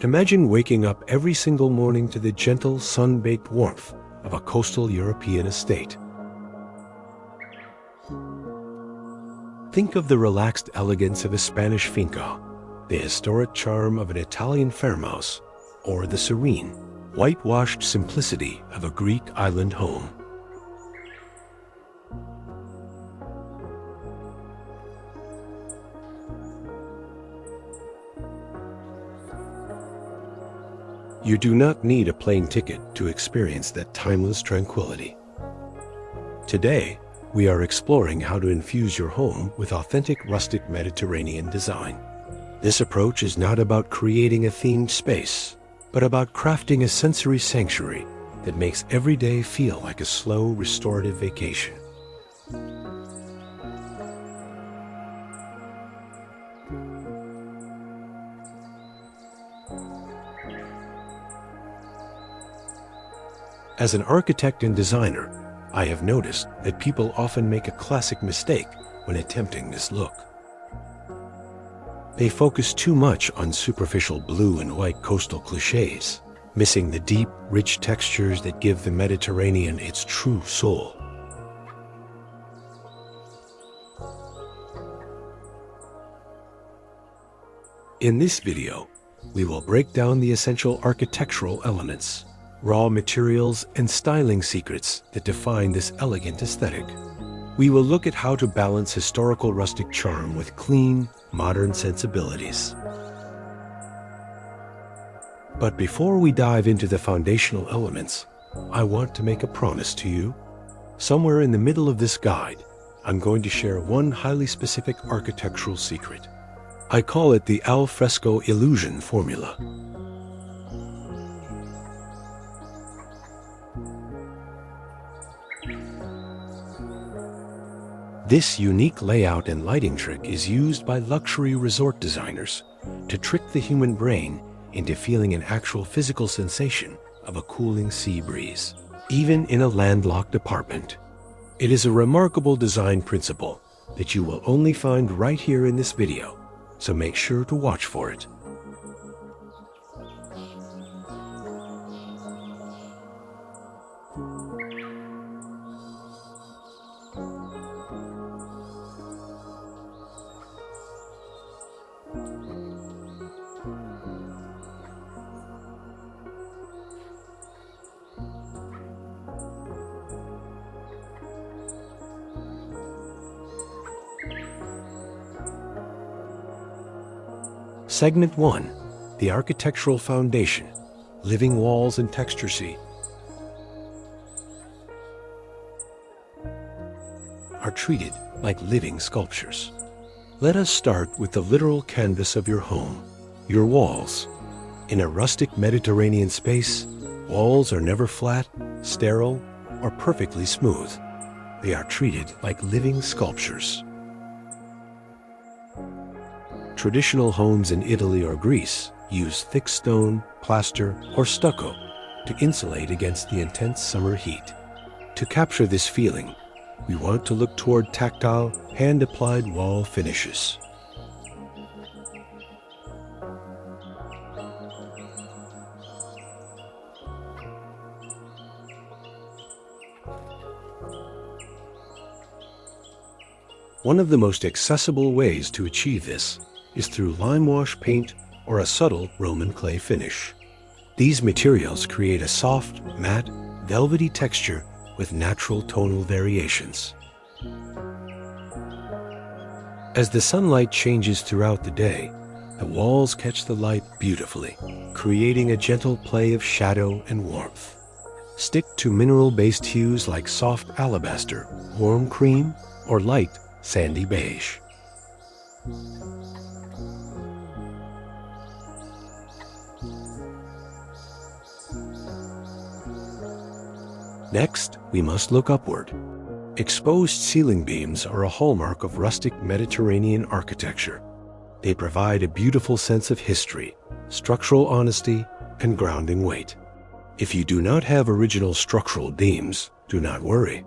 Imagine waking up every single morning to the gentle, sun-baked warmth of a coastal European estate. Think of the relaxed elegance of a Spanish finca, the historic charm of an Italian farmhouse, or the serene, whitewashed simplicity of a Greek island home. You do not need a plane ticket to experience that timeless tranquility. Today, we are exploring how to infuse your home with authentic rustic Mediterranean design. This approach is not about creating a themed space, but about crafting a sensory sanctuary that makes every day feel like a slow, restorative vacation. As an architect and designer, I have noticed that people often make a classic mistake when attempting this look. They focus too much on superficial blue and white coastal cliches, missing the deep, rich textures that give the Mediterranean its true soul. In this video, we will break down the essential architectural elements, raw materials, and styling secrets that define this elegant aesthetic. We will look at how to balance historical rustic charm with clean, modern sensibilities. But before we dive into the foundational elements, I want to make a promise to you. Somewhere in the middle of this guide, I'm going to share one highly specific architectural secret. I call it the Al-Fresco Illusion Formula. This unique layout and lighting trick is used by luxury resort designers to trick the human brain into feeling an actual physical sensation of a cooling sea breeze, even in a landlocked apartment. It is a remarkable design principle that you will only find right here in this video, so make sure to watch for it. Segment 1. The Architectural Foundation, Living Walls and Texture C are treated like living sculptures. Let us start with the literal canvas of your home, your walls. In a rustic Mediterranean space, walls are never flat, sterile, or perfectly smooth. They are treated like living sculptures. Traditional homes in Italy or Greece use thick stone, plaster, or stucco to insulate against the intense summer heat. To capture this feeling, we want to look toward tactile, hand-applied wall finishes. One of the most accessible ways to achieve this is through limewash paint or a subtle Roman clay finish. These materials create a soft, matte, velvety texture with natural tonal variations. As the sunlight changes throughout the day, the walls catch the light beautifully, creating a gentle play of shadow and warmth. Stick to mineral-based hues like soft alabaster, warm cream, or light sandy beige. Next, we must look upward. Exposed ceiling beams are a hallmark of rustic Mediterranean architecture. They provide a beautiful sense of history, structural honesty, and grounding weight. If you do not have original structural beams, do not worry.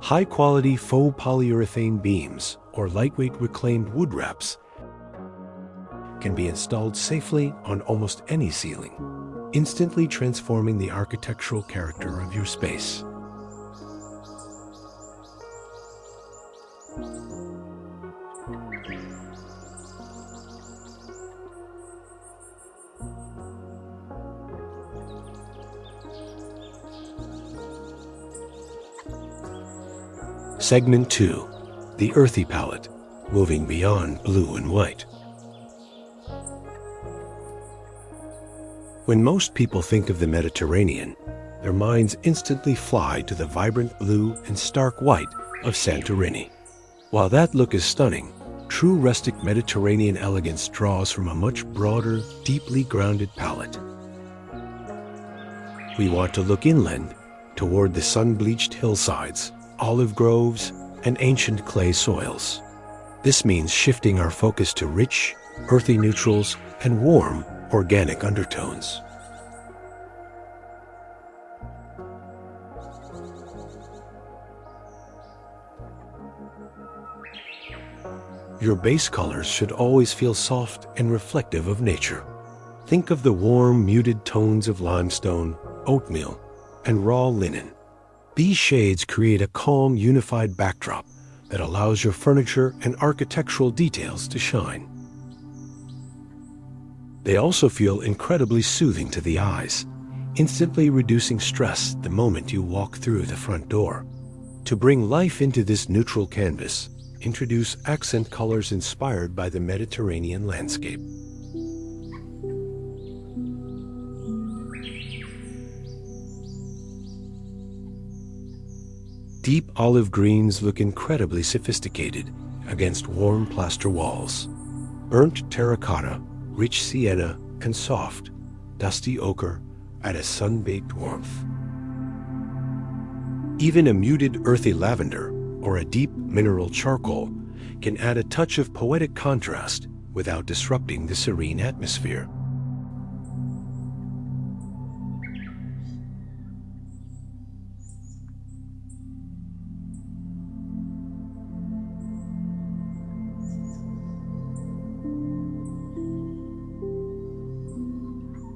High-quality faux polyurethane beams or lightweight reclaimed wood wraps can be installed safely on almost any ceiling, instantly transforming the architectural character of your space. Segment 2. The Earthy palette, moving beyond blue and white. When most people think of the Mediterranean, their minds instantly fly to the vibrant blue and stark white of Santorini. While that look is stunning, true rustic Mediterranean elegance draws from a much broader, deeply grounded palette. We want to look inland, toward the sun-bleached hillsides, olive groves, and ancient clay soils. This means shifting our focus to rich, earthy neutrals and warm, organic undertones. Your base colors should always feel soft and reflective of nature. Think of the warm, muted tones of limestone, oatmeal, and raw linen. These shades create a calm, unified backdrop that allows your furniture and architectural details to shine. They also feel incredibly soothing to the eyes, instantly reducing stress the moment you walk through the front door. To bring life into this neutral canvas, introduce accent colors inspired by the Mediterranean landscape. Deep olive greens look incredibly sophisticated against warm plaster walls. Burnt terracotta, rich sienna, and soft, dusty ochre add a sun-baked warmth. Even a muted earthy lavender or a deep mineral charcoal can add a touch of poetic contrast without disrupting the serene atmosphere.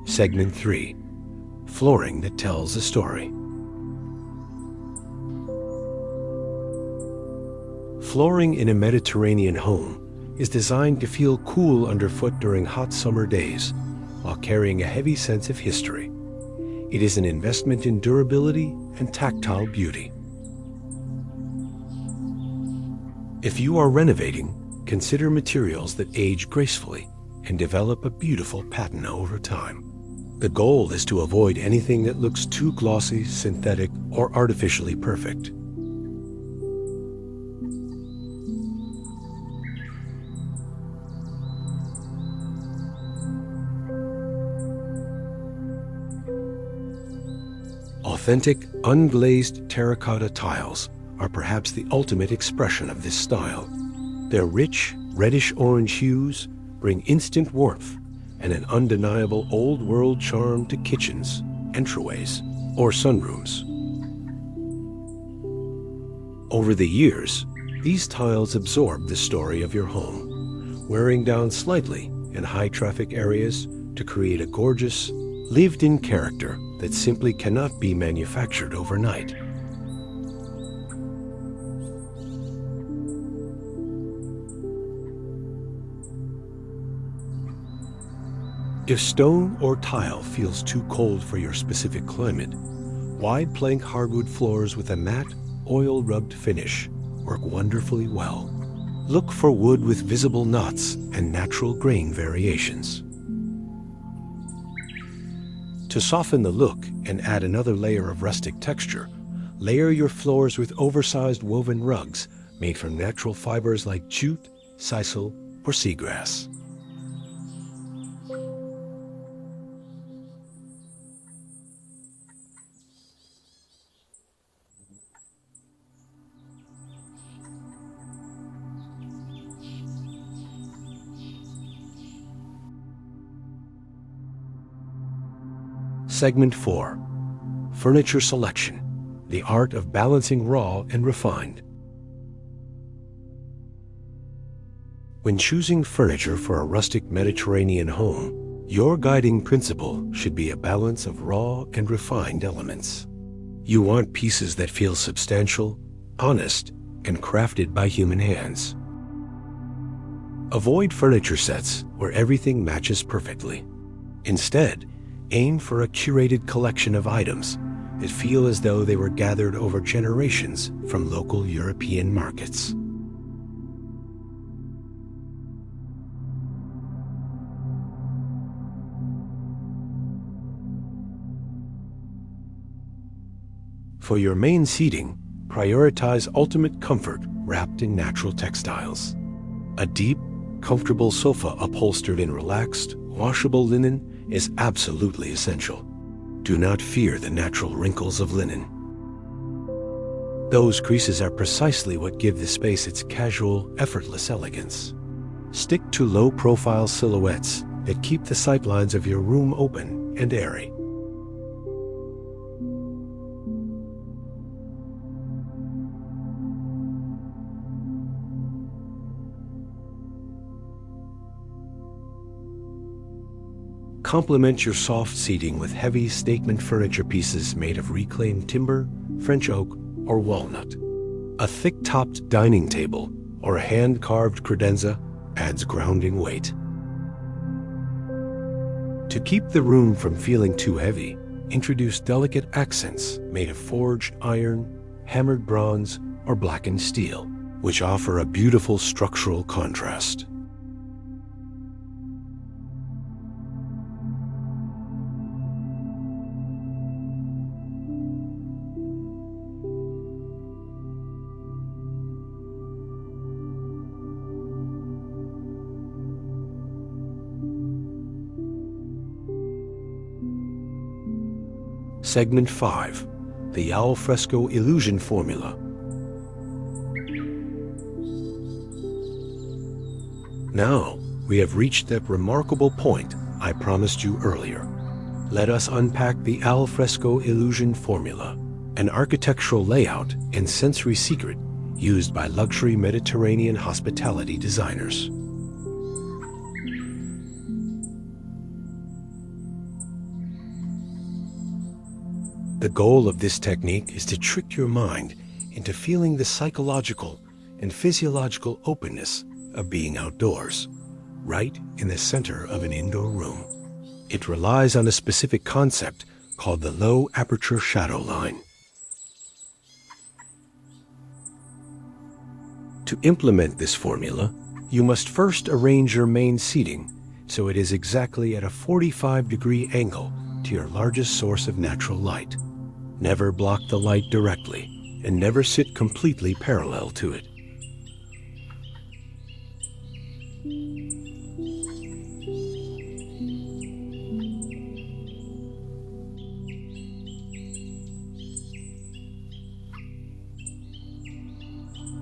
Segment 3. Flooring that tells a story. Flooring in a Mediterranean home is designed to feel cool underfoot during hot summer days while carrying a heavy sense of history. It is an investment in durability and tactile beauty. If you are renovating, consider materials that age gracefully and develop a beautiful patina over time. The goal is to avoid anything that looks too glossy, synthetic, or artificially perfect. Authentic, unglazed terracotta tiles are perhaps the ultimate expression of this style. Their rich, reddish-orange hues bring instant warmth and an undeniable old-world charm to kitchens, entryways, or sunrooms. Over the years, these tiles absorb the story of your home, wearing down slightly in high-traffic areas to create a gorgeous, lived-in character that simply cannot be manufactured overnight. If stone or tile feels too cold for your specific climate, wide plank hardwood floors with a matte, oil-rubbed finish work wonderfully well. Look for wood with visible knots and natural grain variations. To soften the look and add another layer of rustic texture, layer your floors with oversized woven rugs made from natural fibers like jute, sisal, or seagrass. Segment 4. Furniture Selection, the art of balancing raw and refined. When choosing furniture for a rustic Mediterranean home, your guiding principle should be a balance of raw and refined elements. You want pieces that feel substantial, honest, and crafted by human hands. Avoid furniture sets where everything matches perfectly. Instead, aim for a curated collection of items that feel as though they were gathered over generations from local European markets. For your main seating, prioritize ultimate comfort wrapped in natural textiles. A deep, comfortable sofa upholstered in relaxed, washable linen is absolutely essential. Do not fear the natural wrinkles of linen. Those creases are precisely what give the space its casual, effortless elegance. Stick to low-profile silhouettes that keep the sightlines of your room open and airy. Complement your soft seating with heavy statement furniture pieces made of reclaimed timber, French oak, or walnut. A thick-topped dining table or a hand-carved credenza adds grounding weight. To keep the room from feeling too heavy, introduce delicate accents made of forged iron, hammered bronze, or blackened steel, which offer a beautiful structural contrast. Segment 5. The Al-Fresco Illusion Formula. Now, we have reached that remarkable point I promised you earlier. Let us unpack the Al-Fresco Illusion Formula, an architectural layout and sensory secret used by luxury Mediterranean hospitality designers. The goal of this technique is to trick your mind into feeling the psychological and physiological openness of being outdoors, right in the center of an indoor room. It relies on a specific concept called the low aperture shadow line. To implement this formula, you must first arrange your main seating so it is exactly at a 45-degree angle to your largest source of natural light. Never block the light directly, and never sit completely parallel to it.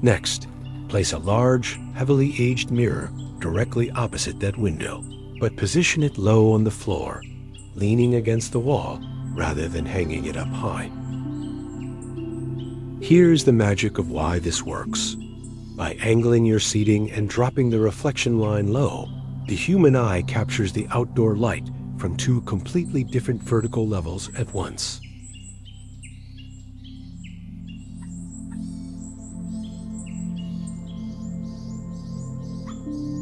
Next, place a large, heavily aged mirror directly opposite that window, but position it low on the floor, leaning against the wall rather than hanging it up high. Here's the magic of why this works. By angling your seating and dropping the reflection line low, the human eye captures the outdoor light from two completely different vertical levels at once.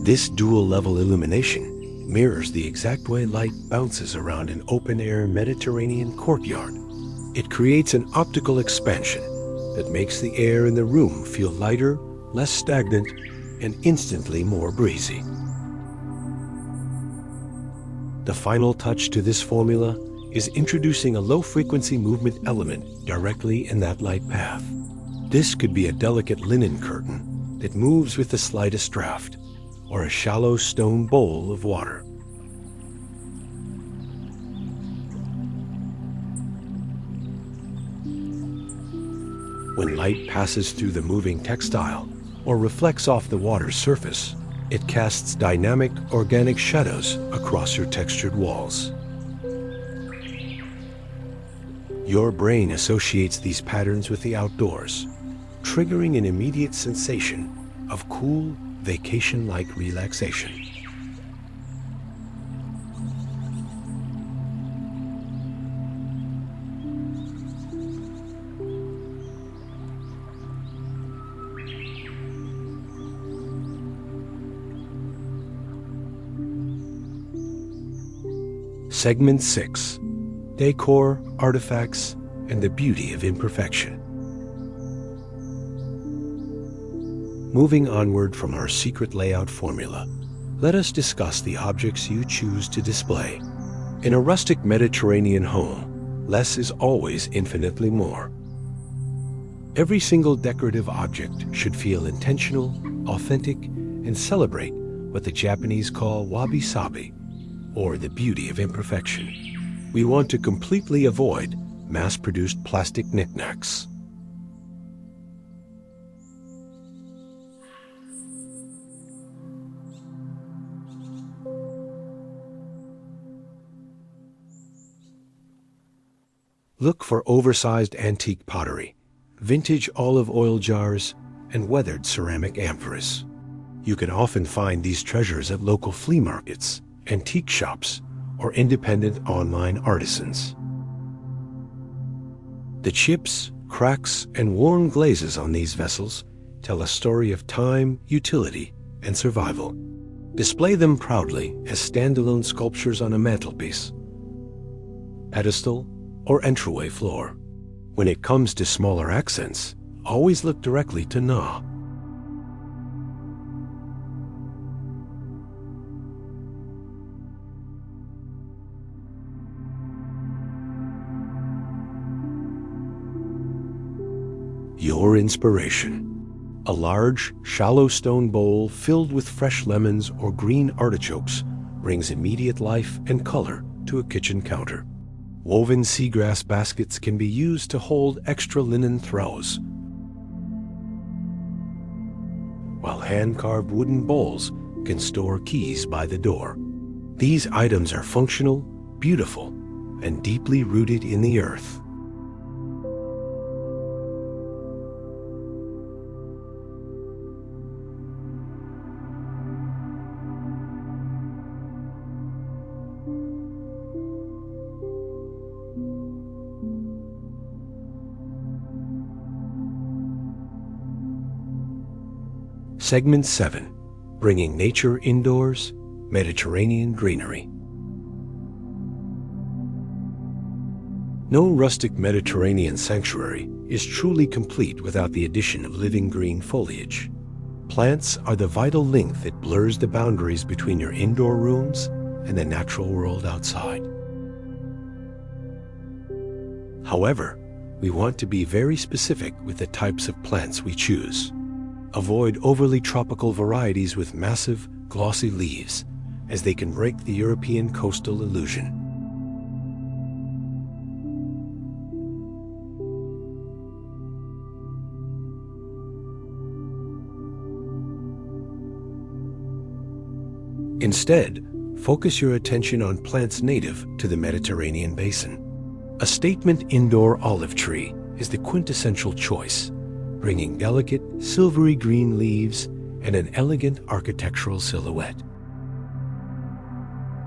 This dual-level illumination mirrors the exact way light bounces around an open-air Mediterranean courtyard. It creates an optical expansion that makes the air in the room feel lighter, less stagnant, and instantly more breezy. The final touch to this formula is introducing a low-frequency movement element directly in that light path. This could be a delicate linen curtain that moves with the slightest draft, or a shallow stone bowl of water. When light passes through the moving textile or reflects off the water's surface, it casts dynamic, organic shadows across your textured walls. Your brain associates these patterns with the outdoors, triggering an immediate sensation of cool, vacation-like relaxation. Segment 6. Decor, Artifacts, and the Beauty of Imperfection. Moving onward from our secret layout formula, let us discuss the objects you choose to display. In a rustic Mediterranean home, less is always infinitely more. Every single decorative object should feel intentional, authentic, and celebrate what the Japanese call wabi-sabi, or the beauty of imperfection. We want to completely avoid mass-produced plastic knickknacks. Look for oversized antique pottery, vintage olive oil jars, and weathered ceramic amphoras. You can often find these treasures at local flea markets, antique shops, or independent online artisans. The chips, cracks, and worn glazes on these vessels tell a story of time, utility, and survival. Display them proudly as standalone sculptures on a mantelpiece, pedestal, or entryway floor. When it comes to smaller accents, always look directly to Na. Your inspiration. A large, shallow stone bowl filled with fresh lemons or green artichokes brings immediate life and color to a kitchen counter. Woven seagrass baskets can be used to hold extra linen throws, while hand-carved wooden bowls can store keys by the door. These items are functional, beautiful, and deeply rooted in the earth. Segment 7. Bringing Nature Indoors, Mediterranean Greenery. No rustic Mediterranean sanctuary is truly complete without the addition of living green foliage. Plants are the vital link that blurs the boundaries between your indoor rooms and the natural world outside. However, we want to be very specific with the types of plants we choose. Avoid overly tropical varieties with massive, glossy leaves, as they can break the European coastal illusion. Instead, focus your attention on plants native to the Mediterranean basin. A statement indoor olive tree is the quintessential choice, bringing delicate, silvery green leaves and an elegant architectural silhouette.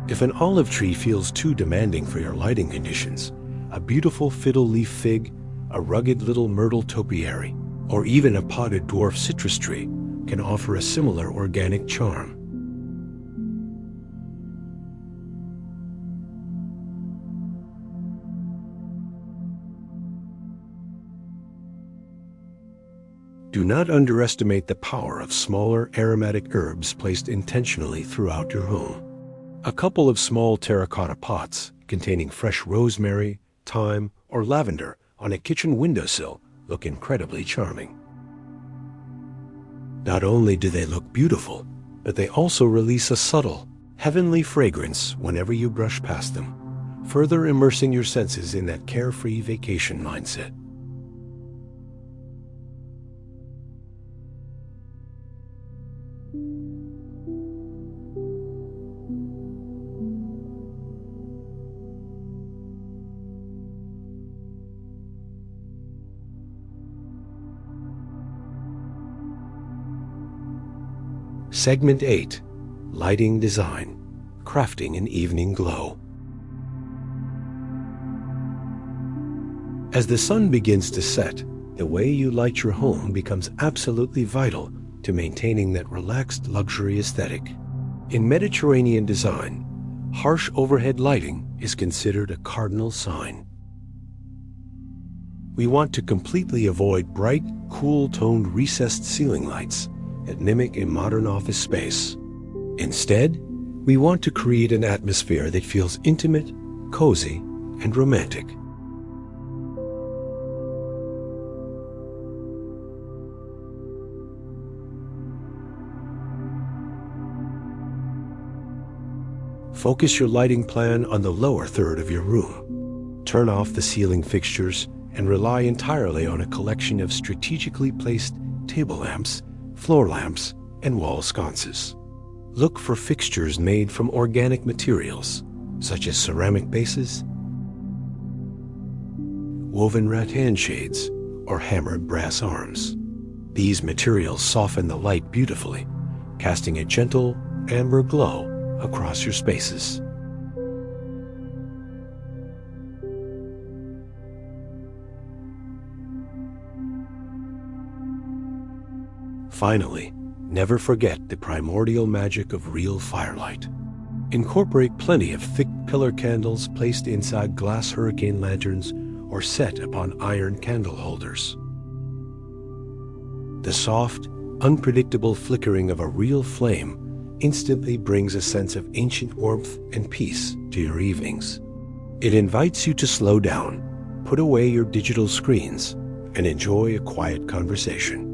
If an olive tree feels too demanding for your lighting conditions, a beautiful fiddle leaf fig, a rugged little myrtle topiary, or even a potted dwarf citrus tree can offer a similar organic charm. Do not underestimate the power of smaller aromatic herbs placed intentionally throughout your home. A couple of small terracotta pots containing fresh rosemary, thyme, or lavender on a kitchen windowsill look incredibly charming. Not only do they look beautiful, but they also release a subtle, heavenly fragrance whenever you brush past them, further immersing your senses in that carefree vacation mindset. Segment 8. Lighting Design. Crafting an Evening Glow. As the sun begins to set, the way you light your home becomes absolutely vital to maintaining that relaxed luxury aesthetic. In Mediterranean design, harsh overhead lighting is considered a cardinal sign. We want to completely avoid bright, cool-toned recessed ceiling lights that mimic a modern office space. Instead, we want to create an atmosphere that feels intimate, cozy, and romantic. Focus your lighting plan on the lower third of your room. Turn off the ceiling fixtures and rely entirely on a collection of strategically placed table lamps, floor lamps, and wall sconces. Look for fixtures made from organic materials, such as ceramic bases, woven rattan shades, or hammered brass arms. These materials soften the light beautifully, casting a gentle, amber glow across your spaces. Finally, never forget the primordial magic of real firelight. Incorporate plenty of thick pillar candles placed inside glass hurricane lanterns or set upon iron candle holders. The soft, unpredictable flickering of a real flame instantly brings a sense of ancient warmth and peace to your evenings. It invites you to slow down, put away your digital screens, and enjoy a quiet conversation.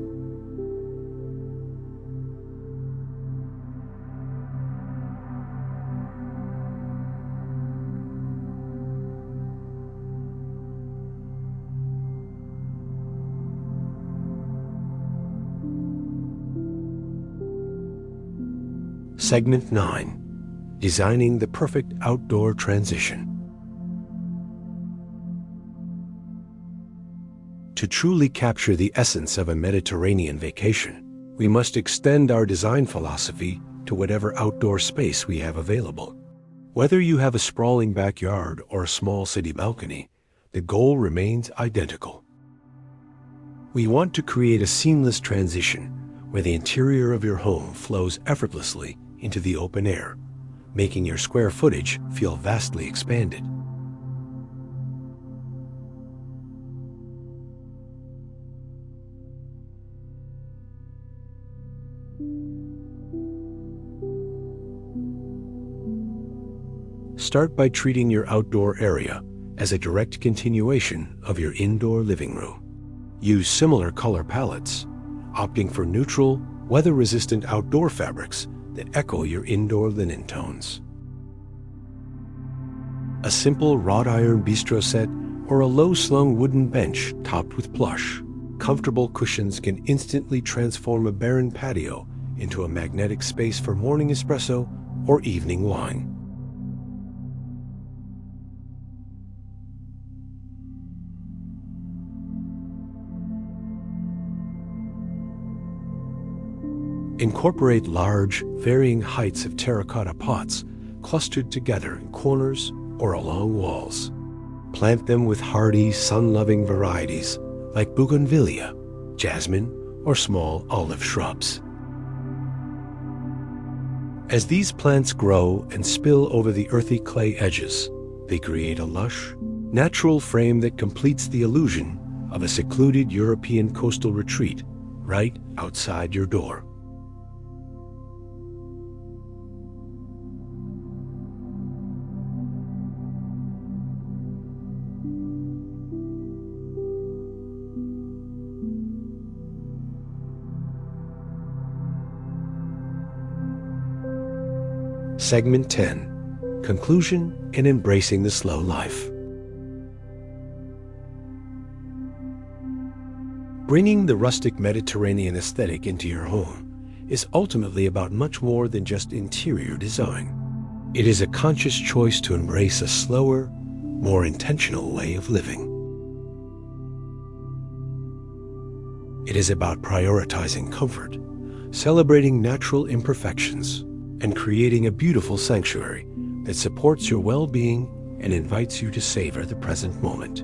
Segment 9. Designing the Perfect Outdoor Transition. To truly capture the essence of a Mediterranean vacation, we must extend our design philosophy to whatever outdoor space we have available. Whether you have a sprawling backyard or a small city balcony, the goal remains identical. We want to create a seamless transition where the interior of your home flows effortlessly into the open air, making your square footage feel vastly expanded. Start by treating your outdoor area as a direct continuation of your indoor living room. Use similar color palettes, opting for neutral, weather-resistant outdoor fabrics that echo your indoor linen tones. A simple wrought iron bistro set or a low-slung wooden bench topped with plush, comfortable cushions can instantly transform a barren patio into a magnetic space for morning espresso or evening wine. Incorporate large, varying heights of terracotta pots clustered together in corners or along walls. Plant them with hardy, sun-loving varieties like bougainvillea, jasmine, or small olive shrubs. As these plants grow and spill over the earthy clay edges, they create a lush, natural frame that completes the illusion of a secluded European coastal retreat right outside your door. Segment 10. Conclusion and Embracing the Slow Life. Bringing the rustic Mediterranean aesthetic into your home is ultimately about much more than just interior design. It is a conscious choice to embrace a slower, more intentional way of living. It is about prioritizing comfort, celebrating natural imperfections, and creating a beautiful sanctuary that supports your well-being and invites you to savor the present moment.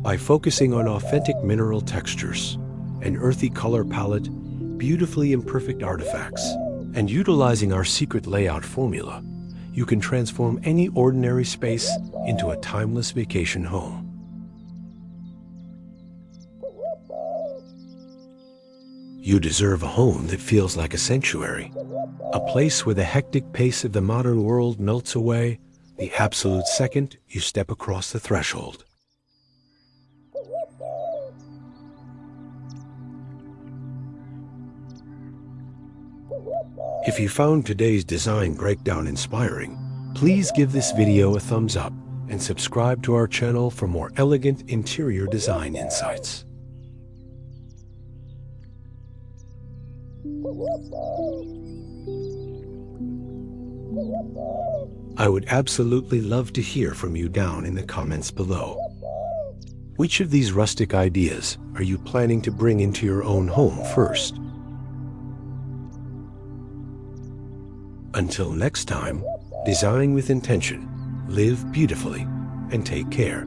By focusing on authentic mineral textures, an earthy color palette, beautifully imperfect artifacts, and utilizing our secret layout formula, you can transform any ordinary space into a timeless vacation home. You deserve a home that feels like a sanctuary, a place where the hectic pace of the modern world melts away the absolute second you step across the threshold. If you found today's design breakdown inspiring, please give this video a thumbs up and subscribe to our channel for more elegant interior design insights. I would absolutely love to hear from you down in the comments below. Which of these rustic ideas are you planning to bring into your own home first? Until next time, design with intention, live beautifully, and take care.